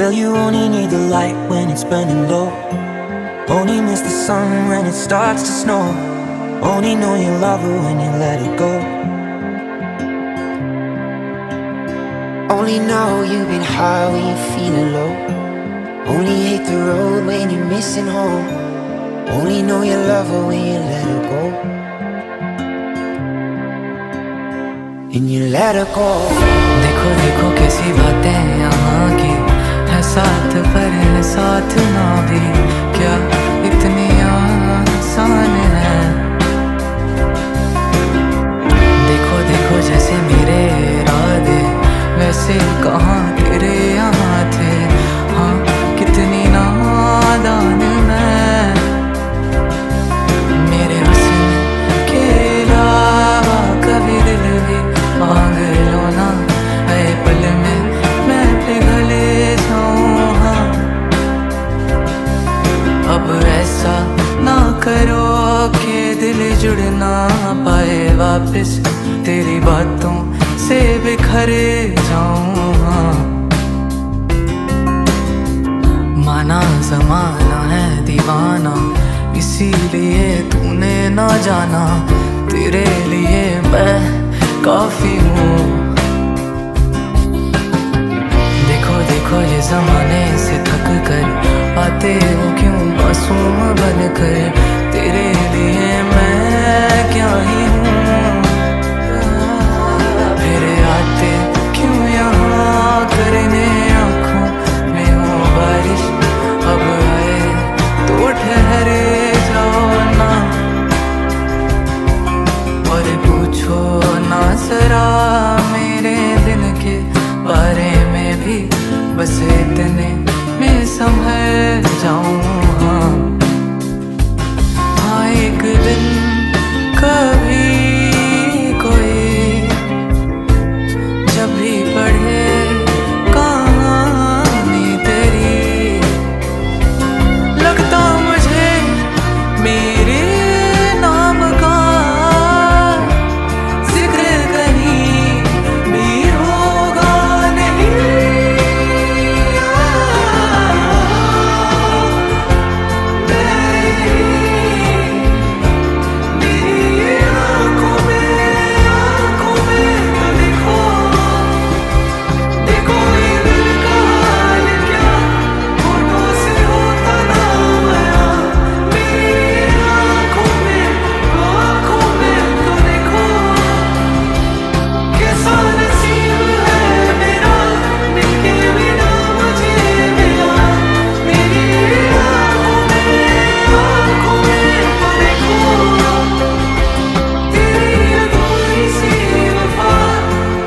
Well, you only need the light when it's burning low. Only miss the sun when it starts to snow. Only know you love her when you let her go. Only know you've been high when you're feeling low. Only hate the road when you're missing home. Only know you love her when you let her go. And you let her go. देखो देखो कैसी बातें यहाँ की है, साथ पर है साथ ना भी, क्या इतनी आसान है। देखो देखो जैसे मेरे इरादे वैसे कहाँ तेरे यहाँ थे। हाँ कितनी नादान मैं, मेरे हुस्न के अलावा कभी दिल भी मांग लो ना, ऐ पल में मैं पिघल जाऊं। हाँ अब ऐसा ना करो कि दिल जुड़ ना पाए वापस, तेरी बातों से बिखर जाऊं। हाँ माना ज़माना है दीवाना, इसीलिए तूने ना जाना, तेरे लिए मैं काफी हूँ। देखो देखो ये ज़माने से थक कर आते हो क्यों मासूम बनकर, तेरे लिए मैं क्या ही हूँ। फिर आते क्यों यहाँ करने आँखों में हो बारिश, अब आए तो ठहरे जाओ ना, और पूछो ना जरा मेरे दिन के बारे में भी, बस इतने में संभल जाऊं। हाँ एक दिन कभी कोई जब भी पढ़े कहानी तेरी, लगता मुझे मेरे नाम का जिक्र कहीं भी होगा नहीं। मेरी आँखों में तो देखो, देखो ये दिल का हाल क्या, होठों से होता ना आया। मेरी आँखों में तो देखो, कैसा नसीब है मेरा, मिलके बिना मुझे मिला। मेरी आँखों में तो देखो, तेरी अधूरी सी वफा,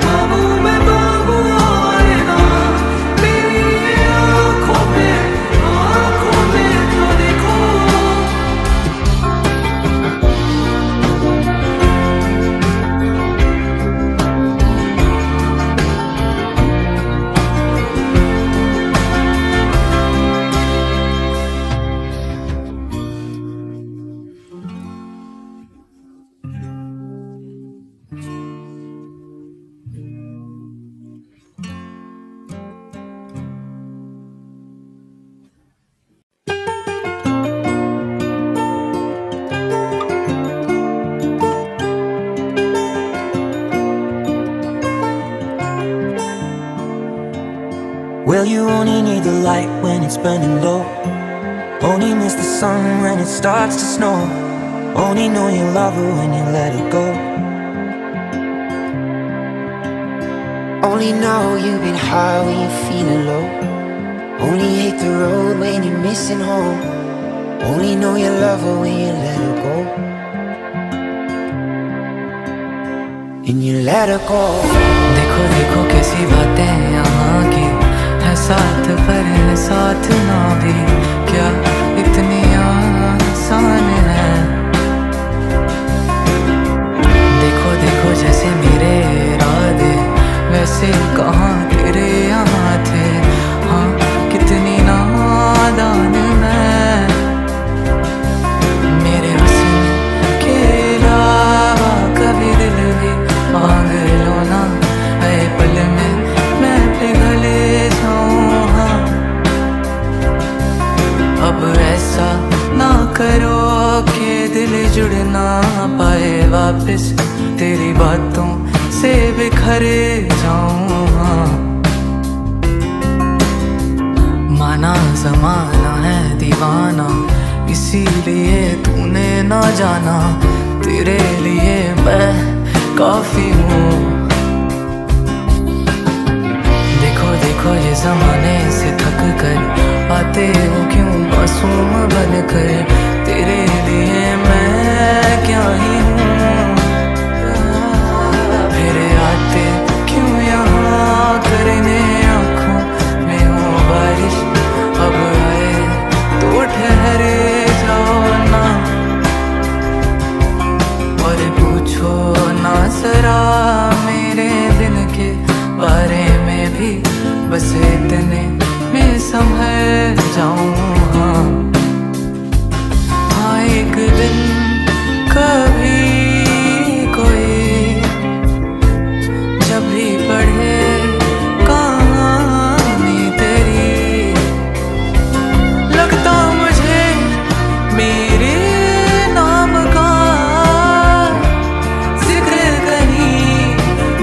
बाबू मैं बाबू और ना। मेरी आँखों में तो देखो। Well, you only need the light when it's burning low. Only miss the sun when it starts to snow. Only know you love her when you let her go. Only know you've been high when you're feeling low. Only hate the road when you're missing home. Only know you love her when you let her go. And you let her go. देखो देखो कैसी बातें यहाँ की है, साथ पर है साथ ना भी, क्या इतनी आसान है। देखो देखो जैसे मेरे इरादे वैसे कहाँ तेरे यहाँ थे। हाँ कितनी नादान मैं, मेरे हुस्न के अलावा कभी दिल भी मांग लो ना, ऐ पल में मैं पिघल जाऊं। हाँ अब ऐसा ना करो कि दिल जुड़ ना पाए वापस, तेरी बातों से बिखर जाऊं। हाँ, माना जमाना है दीवाना, इसीलिए तूने ना जाना, तेरे लिए मैं काफी हूँ। देखो देखो ये जमाने से थक कर आते हो क्यों मासूम बनकर, तेरे लिए मैं क्या ही हूँ। फिर आते क्यों यहाँ करने आँखों में हो बारिश, अब आए तो ठहरे जाओ ना, और पूछो ना जरा मेरे दिन के बारे में भी, बस इतने में संभल जाऊं। हाँ, एक दिन कभी कोई जब भी पढ़े कहानी तेरी, लगता मुझे मेरे नाम का जिक्र कहीं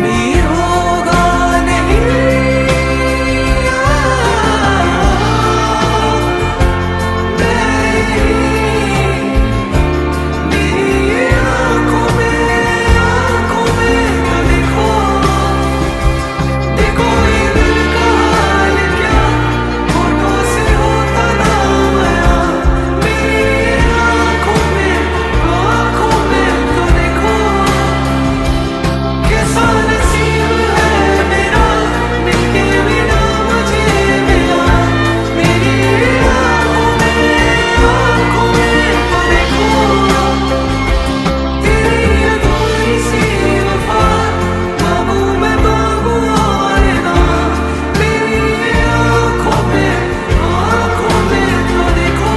भी होगा नहीं। मेरी आँखों में तो देखो, देखो ये दिल का हाल क्या, होठों से होता ना आया। मेरी आँखों में तो देखो, कैसा नसीब है मेरा, मिलके बिना मुझे मिला। मेरी आँखों में तो देखो, तेरी अधूरी सी वफा, बाबू मैं बाबू और ना। मेरी आँखों में तो देखो।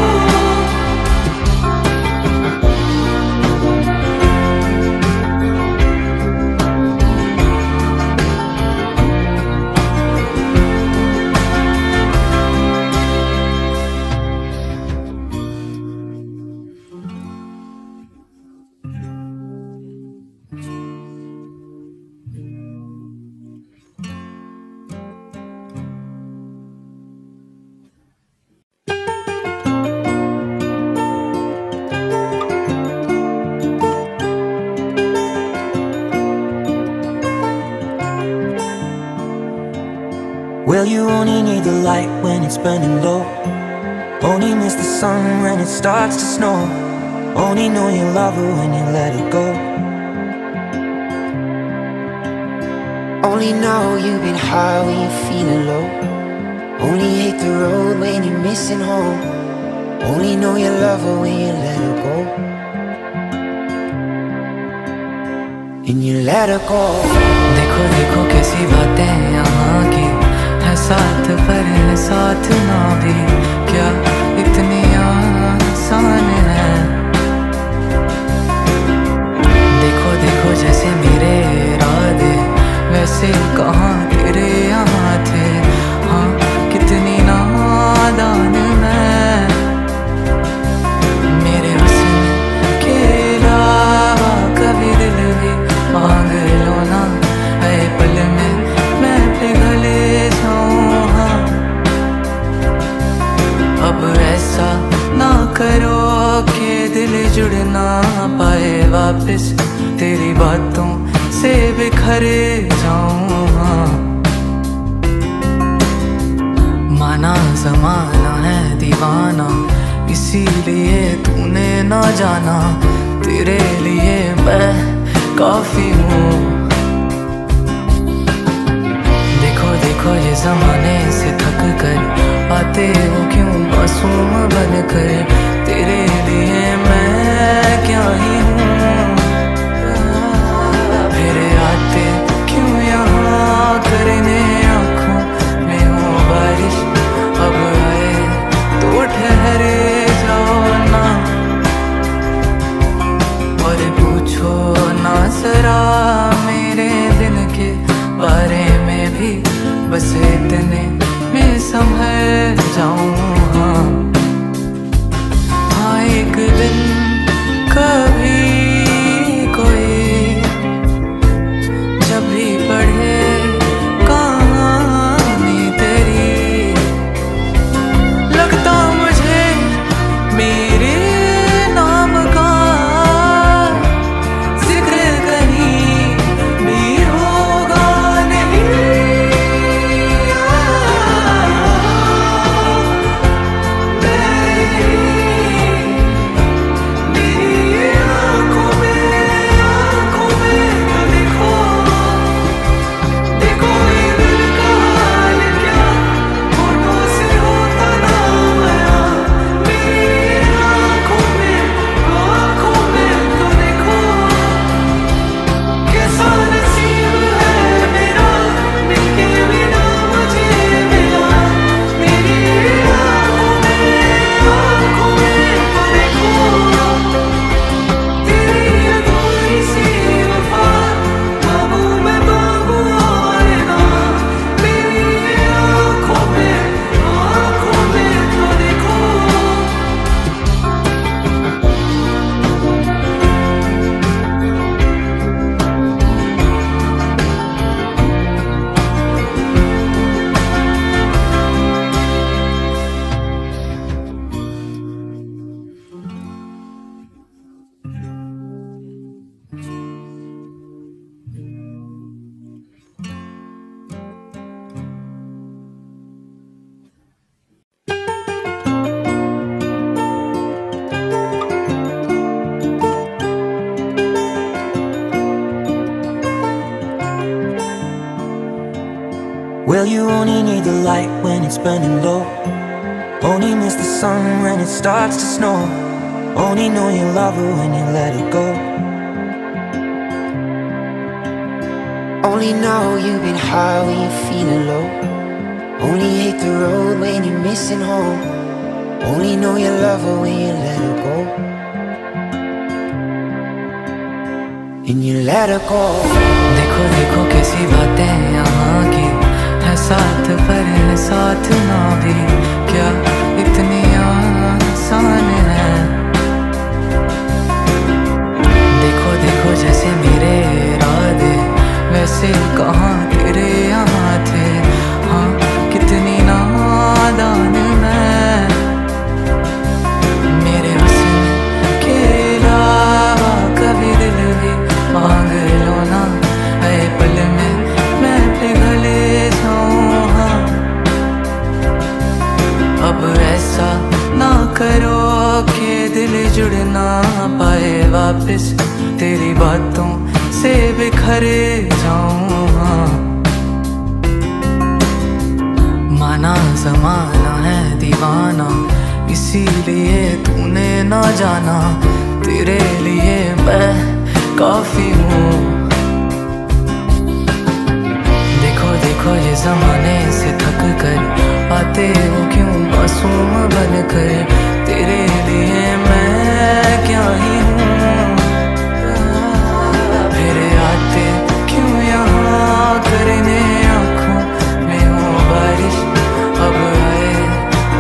Well, you only need the light when it's burning low, only miss the sun when it starts to snow, only know you love her when you let her go. Only know you've been high when you're feeling low, only hate the road when you're missing home, only know you love her when you let her go. And you let her go. देखो देखो कैसी बातें यहाँ की, है साथ पर है साथ ना भी, क्या इतनी आसान है। देखो देखो जैसे मेरे इरादे वैसे कहाँ तेरे यहाँ थे। हाँ, कितनी नादान मैं, मेरे हुस्न के अलावा कभी दिल भी मांग लो ना, है पल में मैं पिघल जाऊं। हाँ, अब ऐसा ना करो कि दिल जुड़ ना पाए वापस, तेरी बातों से बिखर जाऊं। हाँ, माना जमाना है दीवाना, इसीलिए तूने ना जाना, तेरे लिए मैं काफी हूँ। देखो देखो ये जमाने से थक कर आते हो क्यों मासूम बनकर, तेरे लिए मैं क्या ही हूँ। फिर आते क्यों यहाँ करने आँखों में हो बारिश, अब आए तो ठहरे जाओ ना, और पूछो ना जरा मेरे दिन के बारे में भी, बस इतने में संभल जाऊं। हाँ, Well, you only need the light when it's burning low. Only miss the sun when it starts to snow. Only know you love her when you let her go. Only know you've been high when you're feeling low. Only hate the road when you're missing home. Only know you love her when you let her go. And you let her go. देखो देखो कैसी बातें यहाँ की है साथ पर है साथ ना भी क्या इतनी आसान है। देखो देखो जैसे मेरे इरादे वैसे कहाँ तेरे यहाँ थे। हाँ कितनी नादान मैं मेरे हुस्न के अलावा कभी दिल भी मांग लो ना है पल में मैं पिघल जाऊँ। हाँ अब ऐसा ना करो कि दिल जुड़ ना पाए वापस तेरी बातों से बिखर जाऊँ। हाँ माना ज़माना है दीवाना इसीलिए तूने ना जाना। तेरे लिए मैं काफी हूँ। देखो देखो ये ज़माने से थक कर आते हो क्यों मासूम बन कर। तेरे लिए मैं क्या ही हूँ। फिर आते क्यों यहाँ करने आँखों में हो बारिश। अब आए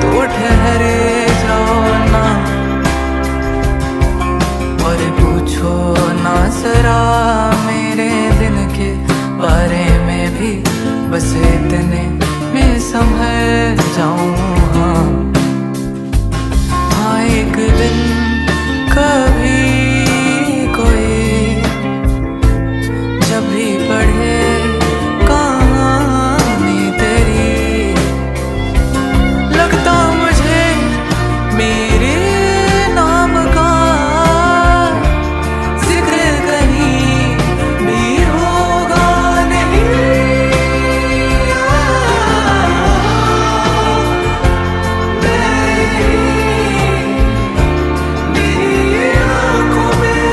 तो ठहरे जाओ ना और पूछो ना जरा मेरे दिन के बारे में भी बस इतने में संभल जाऊँ। हाँ एक दिन कभी कोई जब भी पढ़े कहानी तेरी लगता मुझे मेरे नाम का जिक्र कहीं भी होगा नहीं। मेरी आँखों में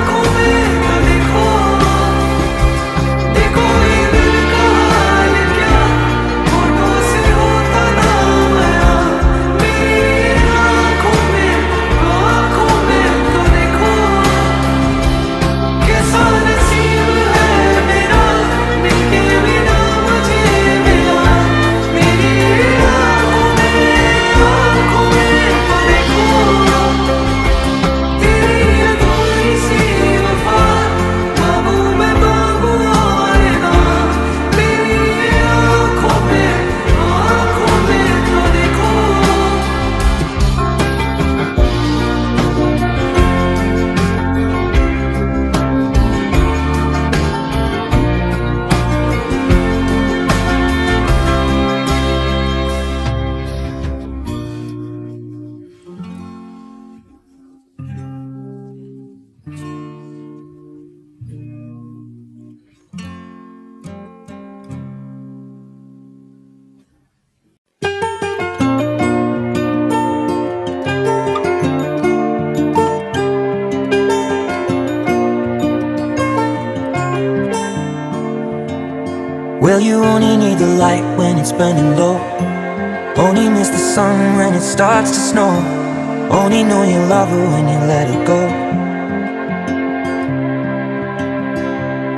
तो देखो देखो ये दिल का हाल क्या होठों से होता ना आया। मेरी आँखों में तो देखो कैसा नसीब है मेरा मिलके बिना मुझे मिला। मेरी आँखों में तो देखो तेरी अधूरी सी वफा बाबू मैं बाबू और ना। मेरी आँखों में तो देखो। Well, you only need the light when it's burning low. Only miss the sun when it starts to snow. Only know you love her when you let her go.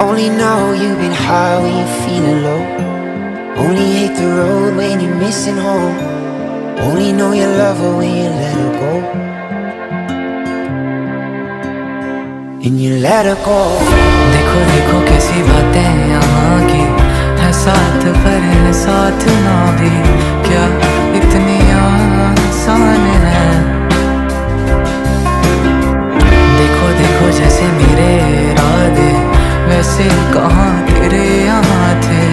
Only know you've been high when you're feeling low. Only hate the road when you're missing home. Only know you love her when you let her go. And you let her go. देखो देखो कैसी बातें यहाँ की है साथ पर है साथ ना भी क्या इतनी आसान है। देखो देखो जैसे मेरे इरादे वैसे कहाँ तेरे यहाँ थे।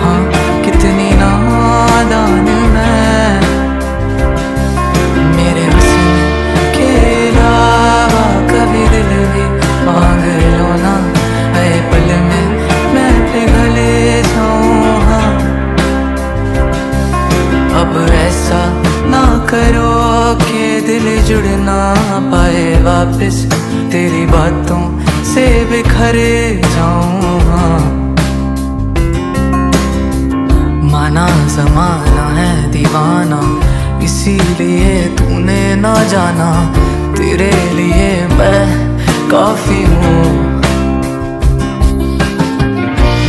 हाँ कितनी नादान मैं मेरे हुस्न के अलावा कभी दिल भी मांग लो ना है पल में मैं पिघल जाऊँ। हाँ जुड़ ना पाए वापस, तेरी बातों से बिखर जाऊंगा। माना जमाना है दीवाना, इसीलिए तूने ना जाना, तेरे लिए मैं काफी हूँ।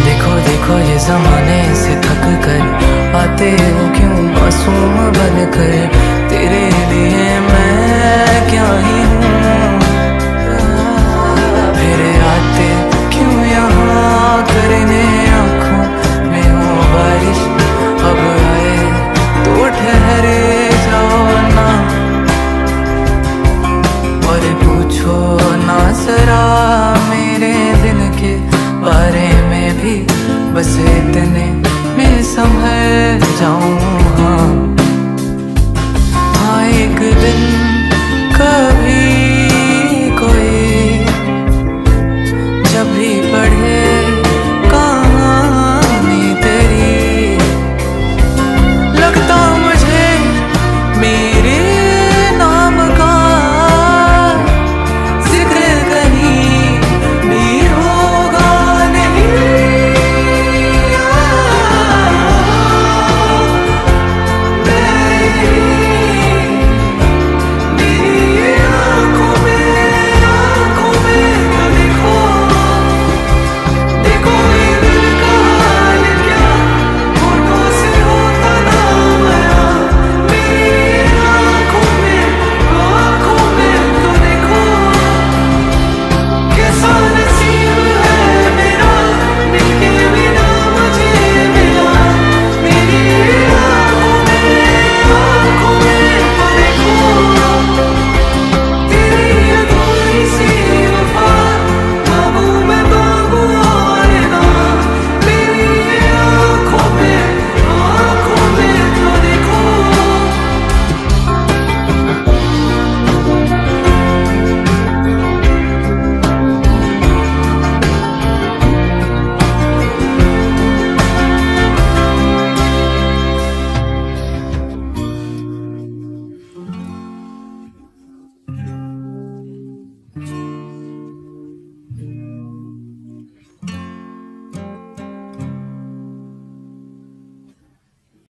देखो देखो ये जमाने से थक कर आते हो क्यों मासूम बन कर, तेरे लिए मैं